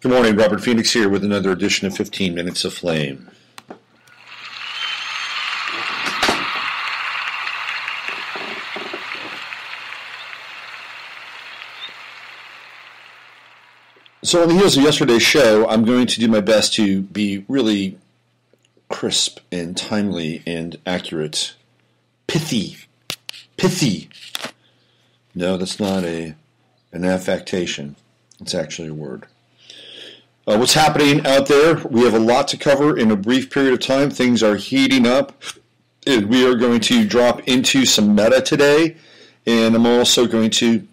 Good morning, Robert Phoenix here with another edition of 15 Minutes of Flame. So on the heels of yesterday's show, I'm going to do my best to be really crisp and timely and accurate. Pithy. No, that's not an affectation. It's actually a word. What's happening out there? We have a lot to cover in a brief period of time. Things are heating up. And we are going to drop into some meta today. And I'm also going to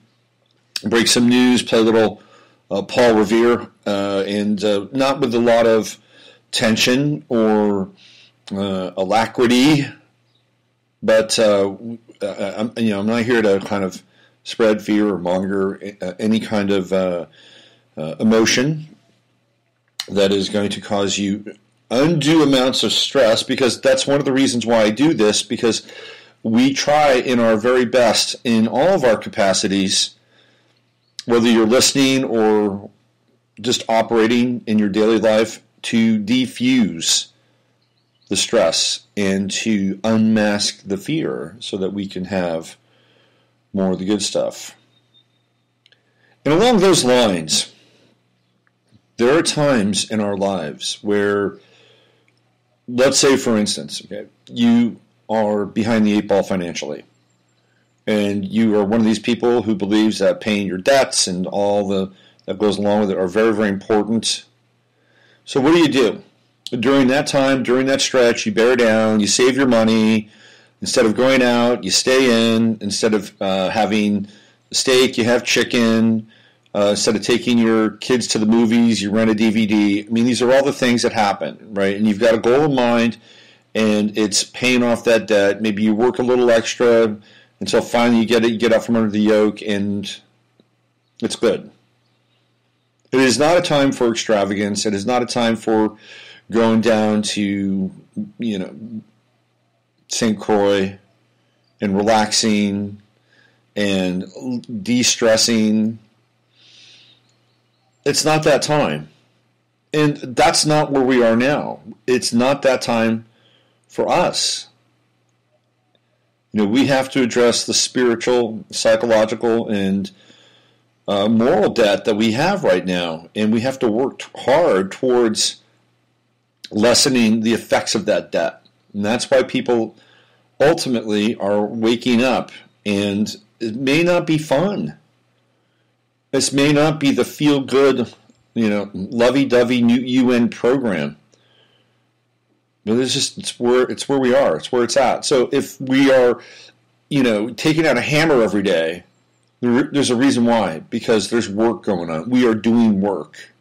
break some news, play a little Paul Revere, and not with a lot of tension or alacrity. But I'm not here to kind of spread fear or monger any kind of emotion that is going to cause you undue amounts of stress, because that's one of the reasons why I do this, because we try in our very best in all of our capacities, whether you're listening or just operating in your daily life, to defuse the stress and to unmask the fear so that we can have more of the good stuff. And along those lines, there are times in our lives where, let's say, for instance, okay, you are behind the eight ball financially, and you are one of these people who believes that paying your debts and all that goes along with it are very, very important. So what do? During that time, during that stretch, you bear down, you save your money. Instead of going out, you stay in. Instead of having steak, you have chicken. Instead of taking your kids to the movies, you rent a DVD. I mean, these are all the things that happen, right? And you've got a goal in mind, and it's paying off that debt. Maybe you work a little extra until finally you get out from under the yoke, and it's good. It is not a time for extravagance. It is not a time for going down to, St. Croix and relaxing and de-stressing. It's not that time. And that's not where we are now. It's not that time for us. We have to address the spiritual, psychological, and moral debt that we have right now. And we have to work hard towards lessening the effects of that debt. And that's why people ultimately are waking up. And it may not be fun. This may not be the feel-good, lovey-dovey new UN program. But it's where we are. It's where it's at. So if we are, taking out a hammer every day, there's a reason why. Because there's work going on. We are doing work.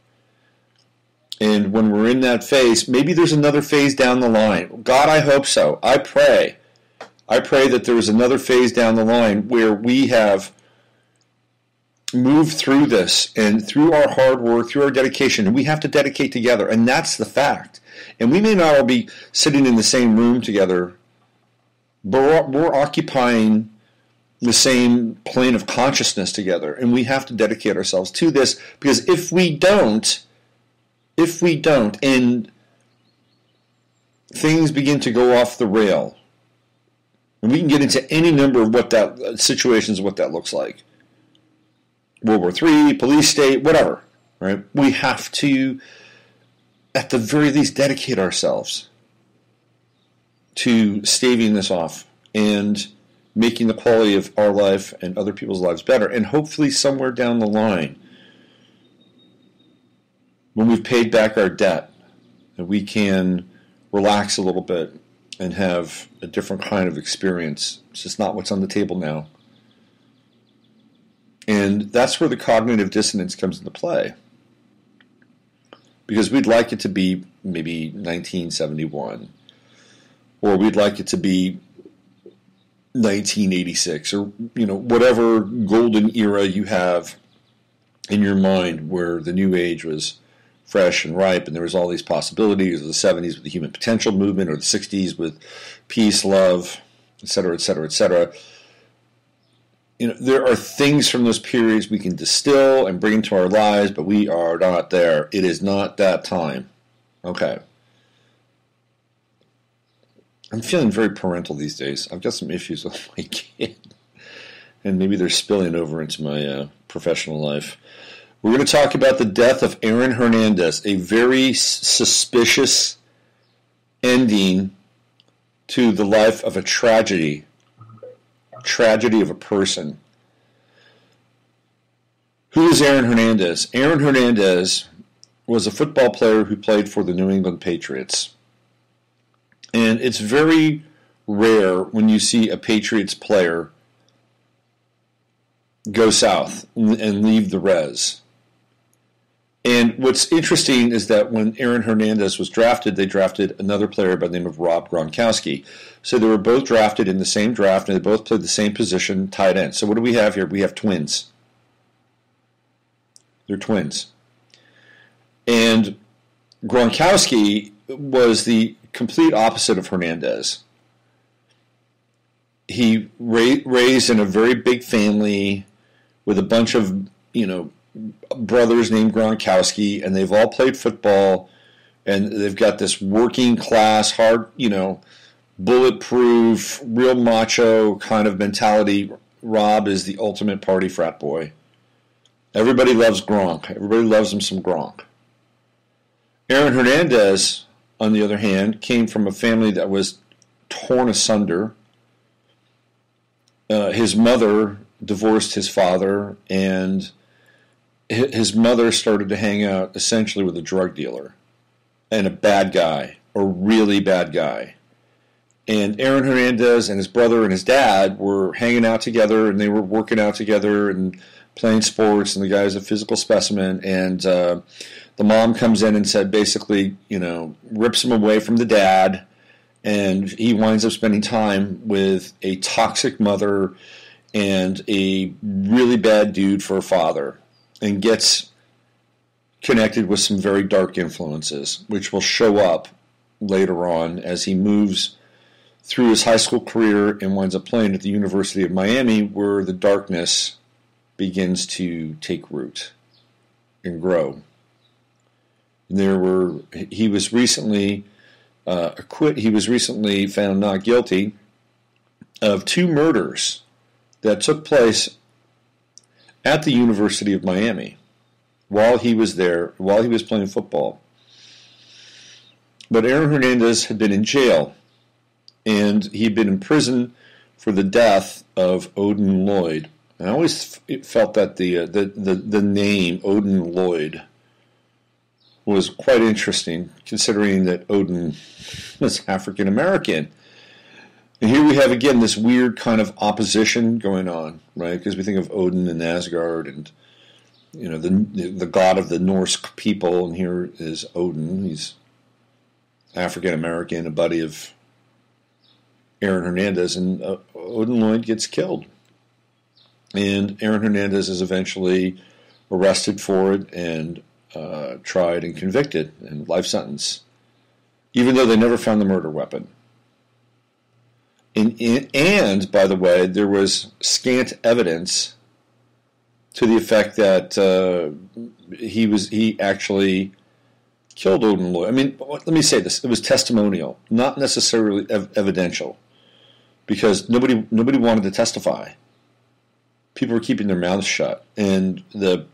And when we're in that phase, maybe there's another phase down the line. God, I hope so. I pray that there is another phase down the line where we have moved through this, and through our hard work, through our dedication, and we have to dedicate together, and that's the fact. And we may not all be sitting in the same room together, but we're occupying the same plane of consciousness together, and we have to dedicate ourselves to this, because if we don't, and things begin to go off the rail, and we can get into any number of what that looks like. World War III, police state, whatever, right? We have to, at the very least, dedicate ourselves to staving this off and making the quality of our life and other people's lives better. And hopefully somewhere down the line, when we've paid back our debt, that we can relax a little bit and have a different kind of experience. It's just not what's on the table now. And that's where the cognitive dissonance comes into play. Because we'd like it to be maybe 1971, or we'd like it to be 1986, or whatever golden era you have in your mind where the new age was fresh and ripe and there was all these possibilities, or the 70s with the human potential movement, or the 60s with peace, love, etc., etc., etc. there are things from those periods we can distill and bring into our lives, but we are not there. It is not that time. Okay. I'm feeling very parental these days. I've got some issues with my kid, and maybe they're spilling over into my professional life. We're going to talk about the death of Aaron Hernandez, a very suspicious ending to the life of a tragedy of a person. Who is Aaron Hernandez? Aaron Hernandez was a football player who played for the New England Patriots. And it's very rare when you see a Patriots player go south and leave the res. And what's interesting is that when Aaron Hernandez was drafted, they drafted another player by the name of Rob Gronkowski. So they were both drafted in the same draft, and they both played the same position, tight end. So what do we have here? We have twins. They're twins. And Gronkowski was the complete opposite of Hernandez. He raised in a very big family with a bunch of, brothers named Gronkowski, and they've all played football, and they've got this working class, hard, bulletproof, real macho kind of mentality. Rob is the ultimate party frat boy. Everybody loves Gronk. Everybody loves him some Gronk. Aaron Hernandez, on the other hand, came from a family that was torn asunder. His mother divorced his father, and his mother started to hang out essentially with a drug dealer and a bad guy, a really bad guy. And Aaron Hernandez and his brother and his dad were hanging out together, and they were working out together and playing sports, and the guy's a physical specimen. And the mom comes in and said, basically, rips him away from the dad, and he winds up spending time with a toxic mother and a really bad dude for a father, and gets connected with some very dark influences, which will show up later on as he moves through his high school career and winds up playing at the University of Miami, where the darkness begins to take root and grow. He was recently acquitted. He was recently found not guilty of 2 murders that took place at the University of Miami while he was there, while he was playing football. But Aaron Hernandez had been in jail, and he'd been in prison for the death of Odin Lloyd. And I always felt that the name Odin Lloyd was quite interesting, considering that Odin was African American. And here we have, again, this weird kind of opposition going on, right? Because we think of Odin and Asgard and, the god of the Norse people, and here is Odin. He's African American, a buddy of Aaron Hernandez, and Odin Lloyd gets killed. And Aaron Hernandez is eventually arrested for it and tried and convicted and life sentence, even though they never found the murder weapon. And by the way, there was scant evidence to the effect that he actually killed Odin Lloyd. I mean, let me say this: it was testimonial, not necessarily evidential, because nobody wanted to testify. People were keeping their mouths shut, and the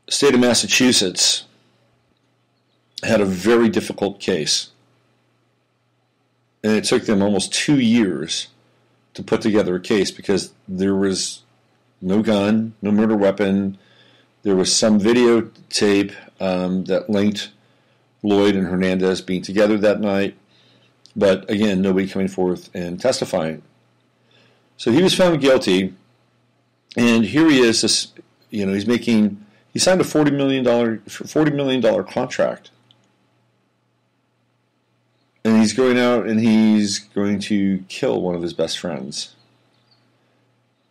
state of Massachusetts had a very difficult case. And it took them almost 2 years to put together a case because there was no gun, no murder weapon. There was some videotape that linked Lloyd and Hernandez being together that night. But again, nobody coming forth and testifying. So he was found guilty. And here he is, he signed a $40 million contract. And he's going out and he's going to kill one of his best friends.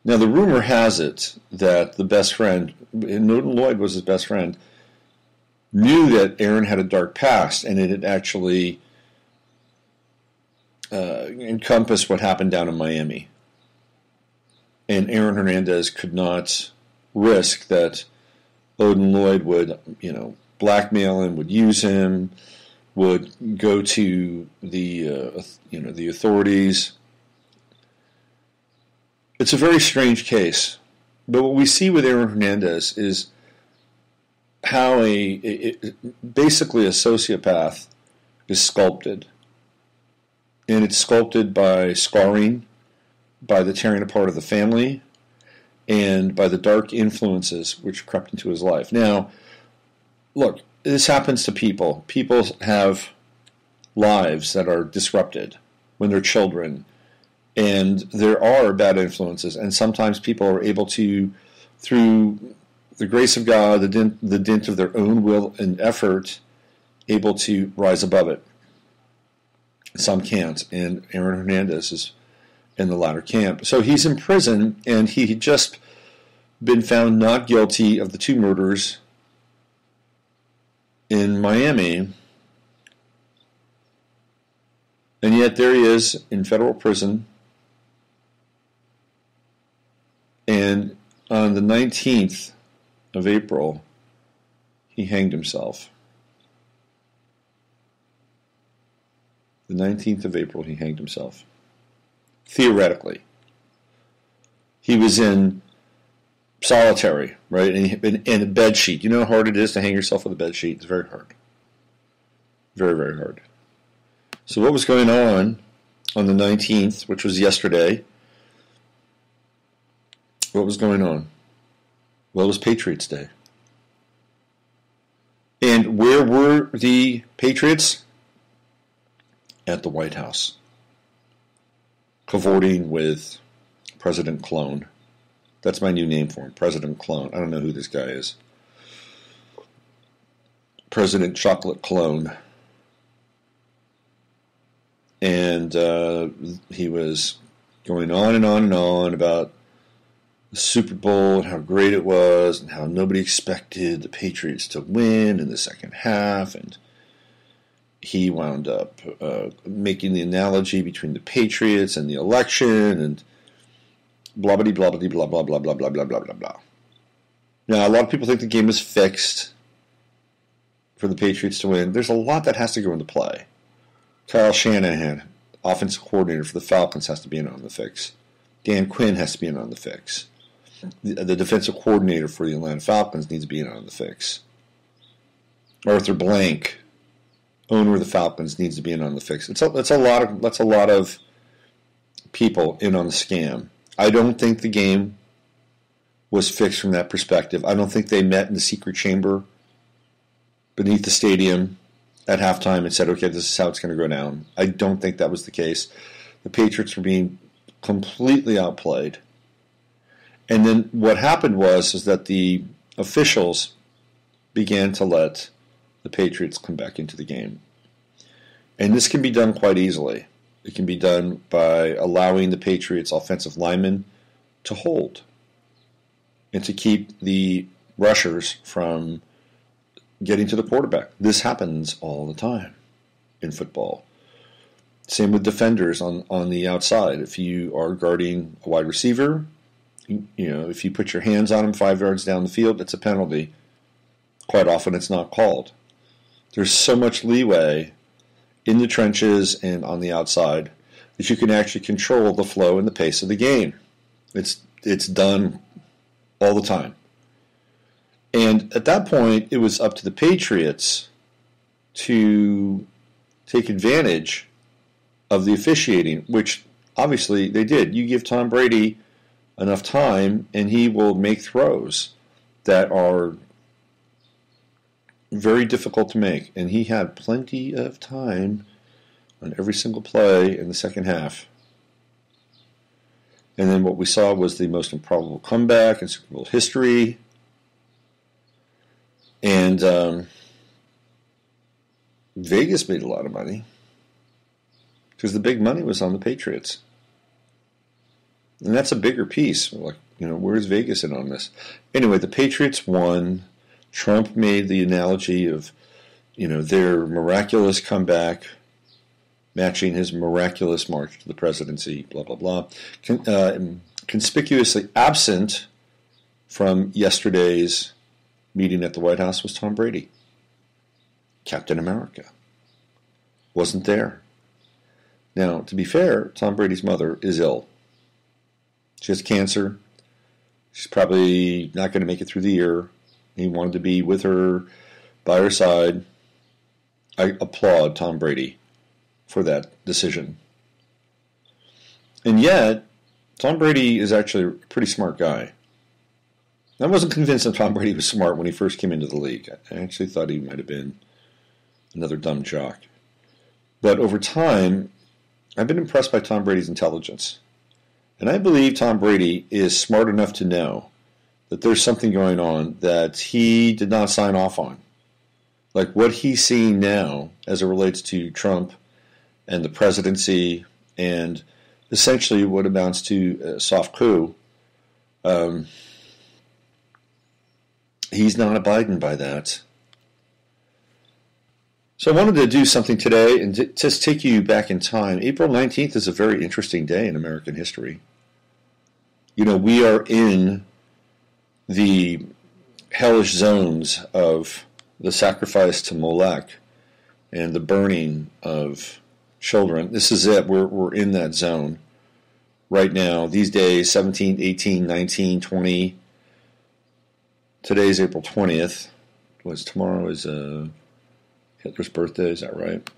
Now, the rumor has it that the best friend, and Odin Lloyd was his best friend, knew that Aaron had a dark past, and it had actually encompassed what happened down in Miami. And Aaron Hernandez could not risk that Odin Lloyd would, blackmail him, would use him, would go to the authorities. It's a very strange case. But what we see with Aaron Hernandez is how basically a sociopath is sculpted. And it's sculpted by scarring, by the tearing apart of the family, and by the dark influences which crept into his life. Now, look, this happens to people. People have lives that are disrupted when they're children, and there are bad influences, and sometimes people are able to, through the grace of God, the dint of their own will and effort, able to rise above it. Some can't, and Aaron Hernandez is in the latter camp. So he's in prison, and he had just been found not guilty of the 2 murders in Miami. And yet there he is in federal prison. And on the 19th of April, he hanged himself. The 19th of April, he hanged himself. Theoretically. He was in solitary, right? And in a bed sheet. You know how hard it is to hang yourself with a bed sheet? It's very hard. Very, very hard. So what was going on the 19th, which was yesterday? What was going on? Well, it was Patriots Day. And where were the Patriots? At the White House, cavorting with President Clone. That's my new name for him, President Clone. I don't know who this guy is. President Chocolate Clone. And he was going on and on and on about the Super Bowl and how great it was and how nobody expected the Patriots to win in the second half, and he wound up making the analogy between the Patriots and the election, and blah blah blah blah blah blah blah blah blah blah blah blah blah. Now, a lot of people think the game is fixed for the Patriots to win. There's a lot that has to go into play. Kyle Shanahan, offensive coordinator for the Falcons, has to be in on the fix. Dan Quinn has to be in on the fix. The defensive coordinator for the Atlanta Falcons needs to be in on the fix. Arthur Blank, owner of the Falcons, needs to be in on the fix. That's a lot of people in on the scam. I don't think the game was fixed from that perspective. I don't think they met in the secret chamber beneath the stadium at halftime and said, okay, this is how it's going to go down. I don't think that was the case. The Patriots were being completely outplayed. And then what happened was that the officials began to let the Patriots come back into the game. And this can be done quite easily. It can be done by allowing the Patriots' offensive linemen to hold and to keep the rushers from getting to the quarterback. This happens all the time in football. Same with defenders on the outside. If you are guarding a wide receiver, if you put your hands on him 5 yards down the field, it's a penalty. Quite often it's not called. There's so much leeway in the trenches and on the outside that you can actually control the flow and the pace of the game. It's done all the time. And at that point, it was up to the Patriots to take advantage of the officiating, which obviously they did. You give Tom Brady enough time, and he will make throws that are very difficult to make. And he had plenty of time on every single play in the second half. And then what we saw was the most improbable comeback in Super Bowl history. And Vegas made a lot of money because the big money was on the Patriots. And that's a bigger piece. Like, where's Vegas in on this? Anyway, the Patriots won. Trump made the analogy of, their miraculous comeback matching his miraculous march to the presidency, blah, blah, blah. Conspicuously absent from yesterday's meeting at the White House was Tom Brady. Captain America. Wasn't there. Now, to be fair, Tom Brady's mother is ill. She has cancer. She's probably not going to make it through the year. He wanted to be with her, by her side. I applaud Tom Brady for that decision. And yet, Tom Brady is actually a pretty smart guy. I wasn't convinced that Tom Brady was smart when he first came into the league. I actually thought he might have been another dumb jock. But over time, I've been impressed by Tom Brady's intelligence. And I believe Tom Brady is smart enough to know that there's something going on that he did not sign off on. Like what he's seeing now as it relates to Trump and the presidency and essentially what amounts to a soft coup. He's not abiding by that. So I wanted to do something today and just take you back in time. April 19th is a very interesting day in American history. You know, we are in the hellish zones of the sacrifice to Molech and the burning of children. This is it. We're in that zone right now. These days, 17, 18, 19, 20. Today's April 20th. Tomorrow is Hitler's birthday. Is that right?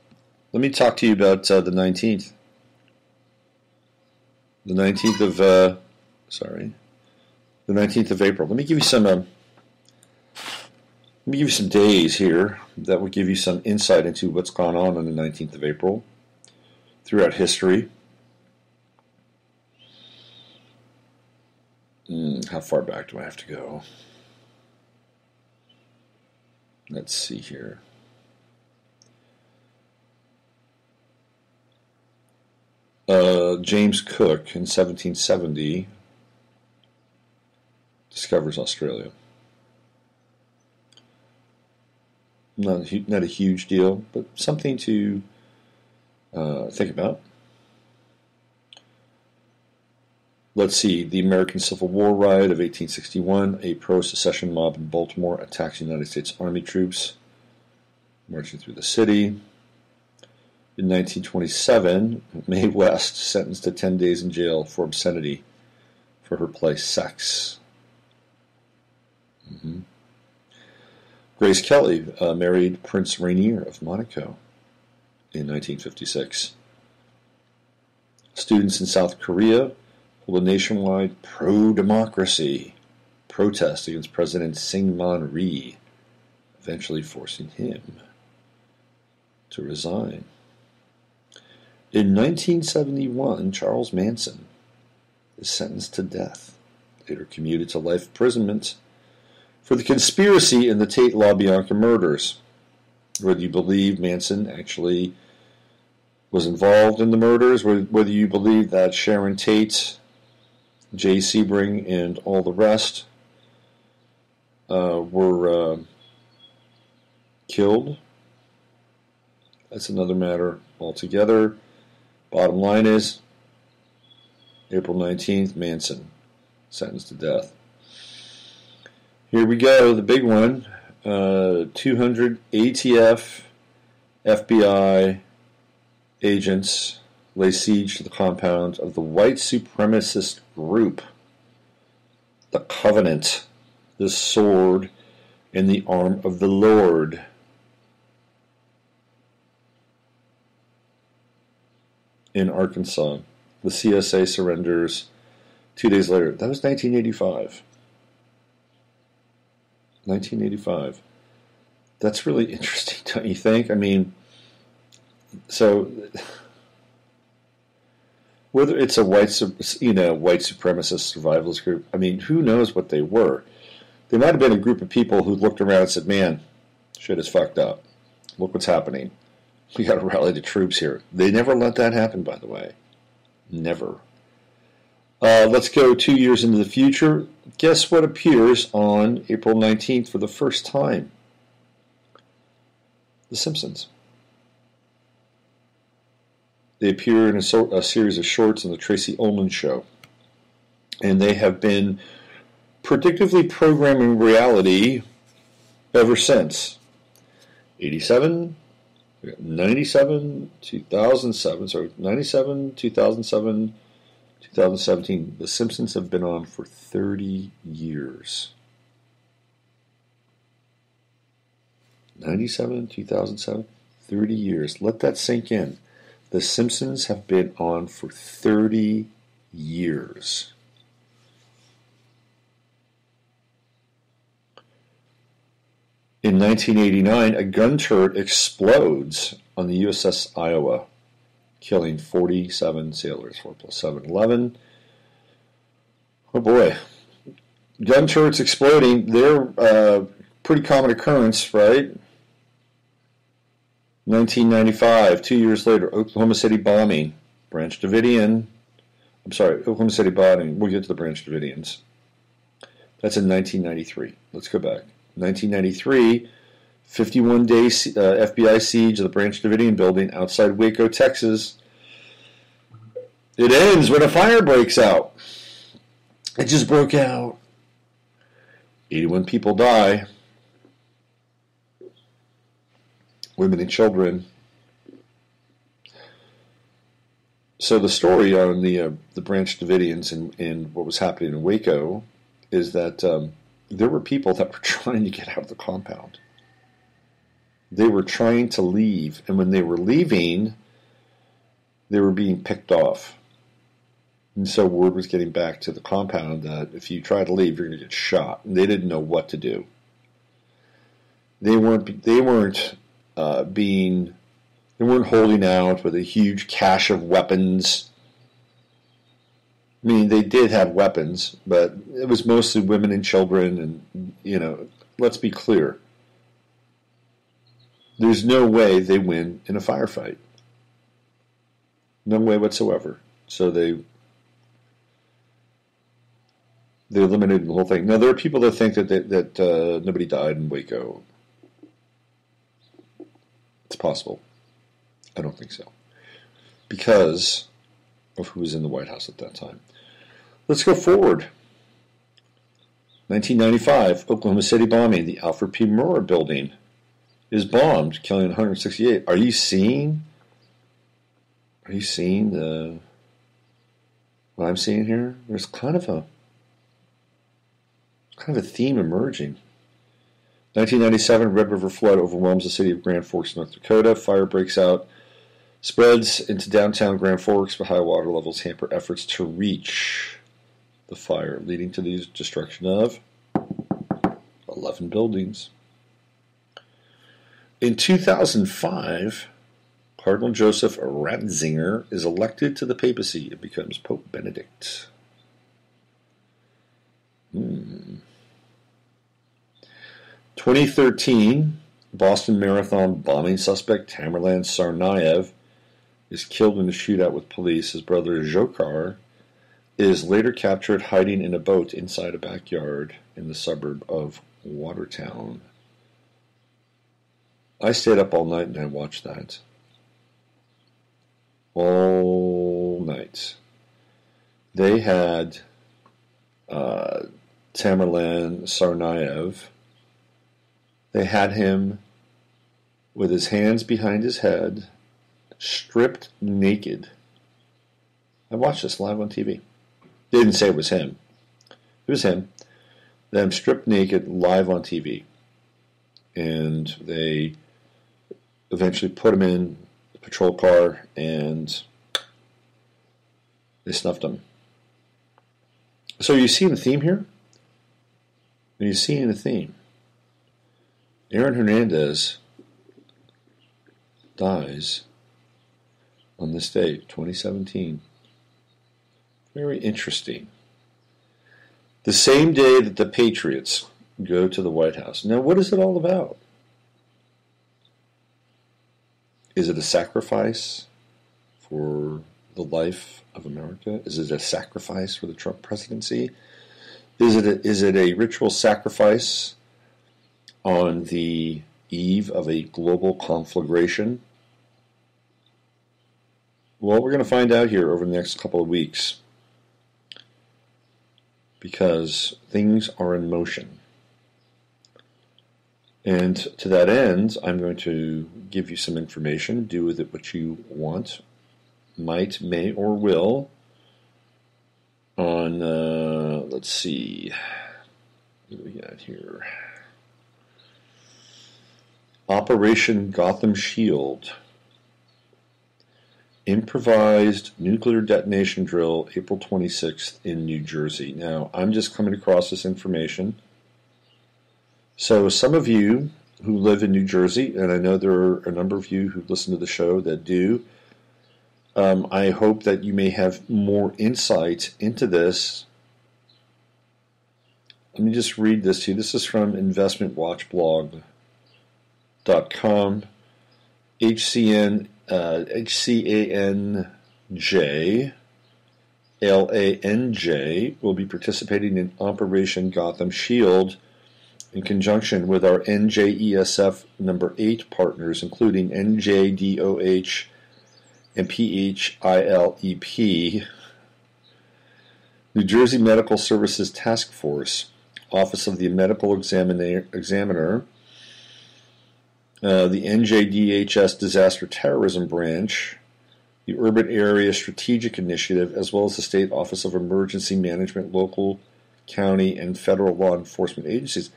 Let me talk to you about the 19th. The 19th of the 19th of April. Let me give you some days here that will give you some insight into what's gone on the 19th of April throughout history. How far back do I have to go? Let's see here. James Cook in 1770 discovers Australia. Not a huge deal, but something to think about. Let's see. The American Civil War riot of 1861. A pro-secession mob in Baltimore attacks United States Army troops marching through the city. In 1927, Mae West sentenced to 10 days in jail for obscenity for her play Sex. Grace Kelly married Prince Rainier of Monaco in 1956. Students in South Korea hold a nationwide pro-democracy protest against President Syngman Rhee, eventually forcing him to resign. In 1971, Charles Manson is sentenced to death, later commuted to life imprisonment for the conspiracy in the Tate LaBianca murders. Whether you believe Manson actually was involved in the murders, whether you believe that Sharon Tate, Jay Sebring, and all the rest were killed, that's another matter altogether. Bottom line is, April 19th, Manson sentenced to death. Here we go, the big one. 200 ATF, FBI agents lay siege to the compound of the white supremacist group, the Covenant, the sword in the arm of the Lord. In Arkansas, the CSA surrenders 2 days later. That was 1985. 1985. That's really interesting, don't you think? I mean, so whether it's a white supremacist survivalist group, I mean, who knows what they were? They might have been a group of people who looked around and said, "Man, shit is fucked up. Look what's happening. We got to rally the troops here." They never let that happen, by the way. Never. Let's go 2 years into the future. Guess what appears on April 19th for the first time? The Simpsons. They appear in a series of shorts on the Tracy Ullman Show. And they have been predictively programming reality ever since. 87, 97, 2007, sorry, 97, 2007, 2017. The Simpsons have been on for 30 years. 97, 2007, 30 years. Let that sink in. The Simpsons have been on for 30 years. In 1989, a gun turret explodes on the USS Iowa, killing 47 sailors. 4 plus 7, 11. Oh boy. Gun turrets exploding, they're a pretty common occurrence, right? 1995, 2 years later, Oklahoma City bombing. Branch Davidian. I'm sorry, Oklahoma City bombing. We'll get to the Branch Davidians. That's in 1993. Let's go back. 1993, 51-day FBI siege of the Branch Davidian building outside Waco, Texas. It ends when a fire breaks out. It just broke out. 81 people die. Women and children. So the story on the Branch Davidians and what was happening in Waco is that there were people that were trying to get out of the compound. They were trying to leave, and when they were leaving, they were being picked off. And so word was getting back to the compound that if you try to leave, you're going to get shot. And they didn't know what to do. They weren't holding out with a huge cache of weapons. I mean, they did have weapons, but it was mostly women and children, and, let's be clear. There's no way they win in a firefight. No way whatsoever. So they eliminated the whole thing. Now, there are people that think that nobody died in Waco. It's possible. I don't think so. Because of who was in the White House at that time. Let's go forward. 1995, Oklahoma City bombing. The Alfred P. Murrah building is bombed, killing 168. Are you seeing what I'm seeing here? There's kind of a theme emerging. 1997, Red River flood overwhelms the city of Grand Forks, North Dakota. Fire breaks out, spreads into downtown Grand Forks, but high water levels hamper efforts to reach the fire, leading to the destruction of 11 buildings. In 2005, Cardinal Joseph Ratzinger is elected to the papacy and becomes Pope Benedict. 2013, Boston Marathon bombing suspect Tamerlan Tsarnaev is killed in a shootout with police. His brother Dzhokhar is later captured hiding in a boat inside a backyard in the suburb of Watertown. I stayed up all night and I watched that. All night. They had Tamerlan Tsarnaev. They had him with his hands behind his head, stripped naked. I watched this live on TV. They didn't say it was him. It was him. Them stripped naked live on TV. And they eventually put him in the patrol car and they snuffed him. So you see the theme here? And you see the theme. Aaron Hernandez dies on this date, 2017. Very interesting. The same day that the Patriots go to the White House. Now, what is it all about? Is it a sacrifice for the life of America? Is it a sacrifice for the Trump presidency? Is it a ritual sacrifice on the eve of a global conflagration? Well, we're going to find out here over the next couple of weeks. because things are in motion. And to that end, I'm going to give you some information. Do with it what you want, might, may, or will on, let's see, what do we got here? Operation Gotham Shield. Improvised nuclear detonation drill, April 26th in New Jersey. Now, I'm just coming across this information. So some of you who live in New Jersey, and I know there are a number of you who listen to the show that do, I hope that you may have more insight into this. Let me just read this to you. This is from investmentwatchblog.com. HCANJ LANJ will be participating in Operation Gotham Shield in conjunction with our NJESF number 8 partners, including NJDOH and PHILEP, New Jersey Medical Services Task Force, Office of the Medical Examiner, the NJDHS Disaster Terrorism Branch, the Urban Area Strategic Initiative, as well as the State Office of Emergency Management, local, county, and federal law enforcement agencies.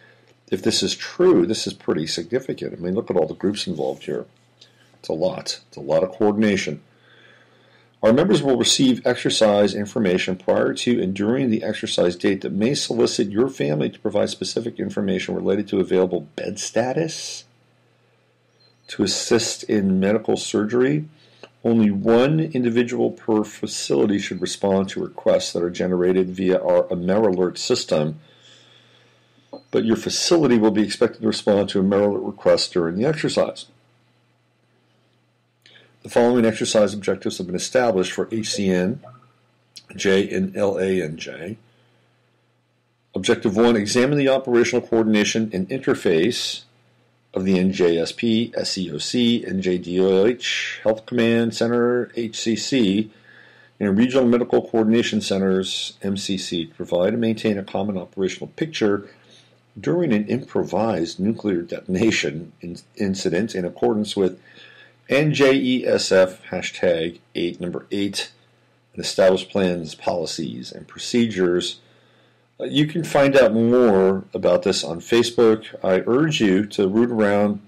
If this is true, this is pretty significant. I mean, look at all the groups involved here. It's a lot. It's a lot of coordination. Our members will receive exercise information prior to and during the exercise date that may solicit your family to provide specific information related to available bed status, to assist in medical surgery. Only one individual per facility should respond to requests that are generated via our AmeriAlert system, but your facility will be expected to respond to AmeriAlert requests during the exercise. The following exercise objectives have been established for HCN, J, and LANJ. Objective 1, examine the operational coordination and interface of the NJSP, SEOC, NJDOH, Health Command Center, HCC, and Regional Medical Coordination Centers, MCC, to provide and maintain a common operational picture during an improvised nuclear detonation incident in accordance with NJESF hashtag 8, number 8, and establish plans, policies, and procedures. You can find out more about this on Facebook. I urge you to root around.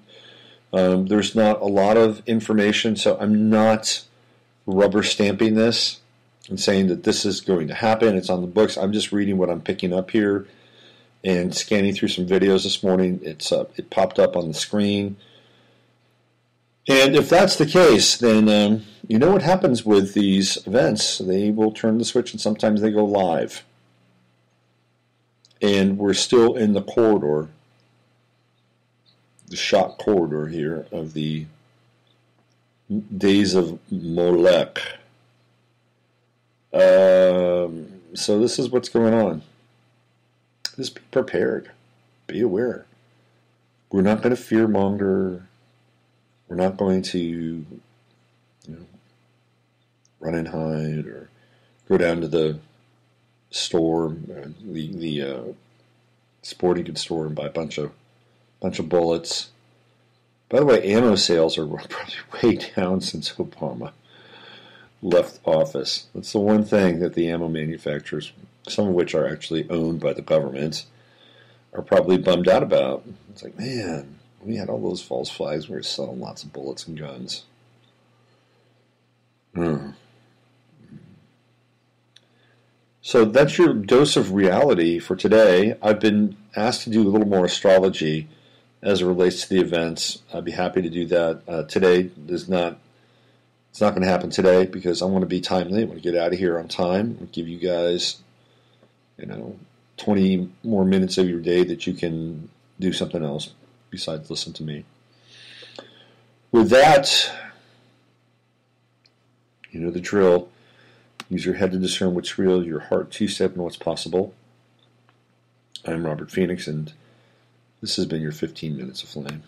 There's not a lot of information, so I'm not rubber stamping this and saying that this is going to happen. It's on the books. I'm just reading what I'm picking up here and scanning through some videos this morning. It popped up on the screen. And if that's the case, then you know what happens with these events. They will turn the switch and sometimes they go live. And we're still in the corridor, the shock corridor here of the days of Molech. So this is what's going on. Just be prepared. Be aware. We're not going to fearmonger. We're not going to, run and hide or go down to the store, the sporting goods store, and buy a bunch of bullets. By the way, ammo sales are probably way down since Obama left office. That's the one thing that the ammo manufacturers, some of which are actually owned by the government, are probably bummed out about. It's like, man, we had all those false flags. We were selling lots of bullets and guns. So that's your dose of reality for today. I've been asked to do a little more astrology as it relates to the events. I'd be happy to do that. Today it's not going to happen today because I want to be timely. I want to get out of here on time and give you guys, 20 more minutes of your day that you can do something else besides listen to me. With that, you know the drill. Use your head to discern what's real, your heart to step in what's possible. I'm Robert Phoenix, and this has been your 15 Minutes of Flame.